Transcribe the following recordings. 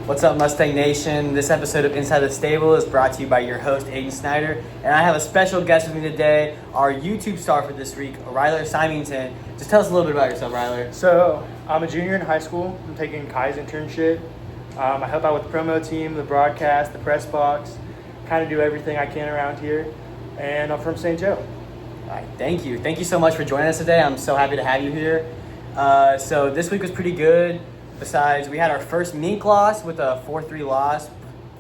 What's up, Mustang Nation? This episode of Inside the Stable is brought to you by your host, Aden Snider. And I have a special guest with me today, our YouTube star for this week, Ryler Symington. Just tell us a little bit about yourself, Ryler. So, I'm a junior in high school. I'm taking Kai's internship. I help out with the promo team, the broadcast, the press box. Kind of do everything I can around here. And I'm from St. Joe. All right, thank you. Thank you so much for joining us today. I'm so happy to have you here. So this week was pretty good. Besides, we had our first Mink loss with a 4-3 loss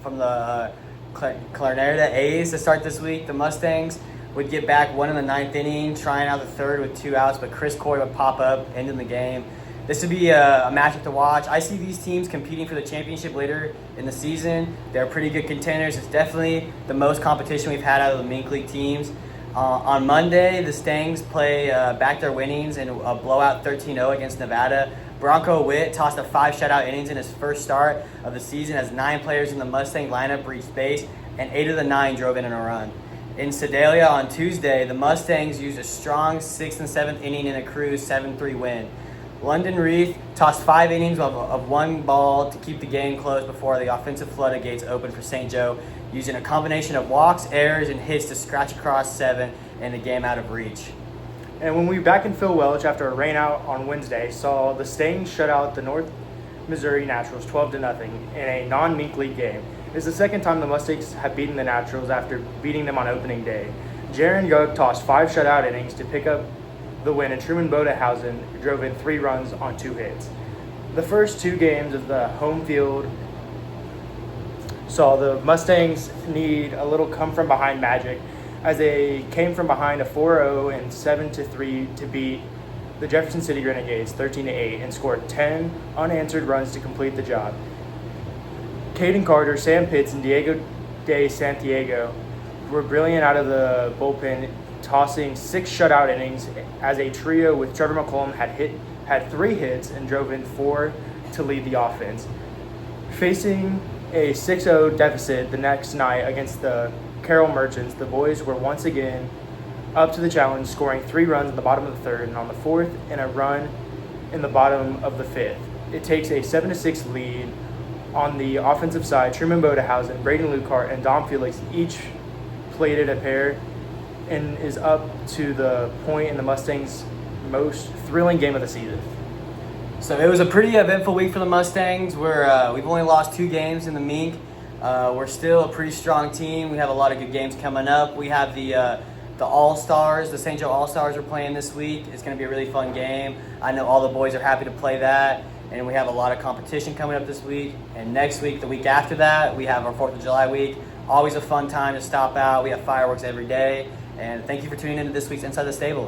from the Clarneda A's to start this week. The Mustangs would get back one in the ninth inning, trying out the third with 2 outs, but Chris Coy would pop up, ending the game. This would be a matchup to watch. I see these teams competing for the championship later in the season. They're pretty good contenders. It's definitely the most competition we've had out of the Mink League teams. On Monday, the Stangs play back their winnings in a blowout 13-0 against Nevada. Bronco Witt tossed a 5 shutout innings in his first start of the season as 9 players in the Mustang lineup reached base, and 8 of the 9 drove in a run. In Sedalia on Tuesday, the Mustangs used a strong 6th and 7th inning in a cruise 7-3 win. London Reef tossed 5 innings of 1 ball to keep the game close before the offensive floodgates opened for St. Joe, using a combination of walks, errors, and hits to scratch across 7 and the game out of reach. And when we back in Phil Welch after a rainout on Wednesday, saw the Stangs shut out the North Missouri Naturals 12-0 in a non-Mink League game. It's the second time the Mustangs have beaten the Naturals after beating them on opening day. Jaron Young tossed 5 shutout innings to pick up the win, and Truman Bodehausen drove in 3 runs on 2 hits. The first 2 games of the home field saw the Mustangs need a little come-from-behind magic as they came from behind a 4-0 and 7-3 to beat the Jefferson City Renegades 13-8 and scored 10 unanswered runs to complete the job. Caden Carter, Sam Pitts, and Diego de Santiago were brilliant out of the bullpen, tossing 6 shutout innings as a trio with Trevor McCollum had 3 hits and drove in 4 to lead the offense. Facing a 6-0 deficit the next night against the Carroll Merchants, the boys were once again up to the challenge, scoring 3 runs in the bottom of the 3rd and on the 4th and a run in the bottom of the 5th. It takes a 7-6 lead. On the offensive side, Truman Bodehausen, Braden Lucart, and Dom Felix each plated a pair and is up to the point in the Mustangs' most thrilling game of the season. So it was a pretty eventful week for the Mustangs. We've only lost 2 games in the Mink. We're still a pretty strong team. We have a lot of good games coming up. We have the All-Stars, the St. Joe All-Stars are playing this week. It's going to be a really fun game. I know all the boys are happy to play that. And we have a lot of competition coming up this week. And next week, the week after that, we have our 4th of July week. Always a fun time to stop out. We have fireworks every day. And thank you for tuning into this week's Inside the Stable.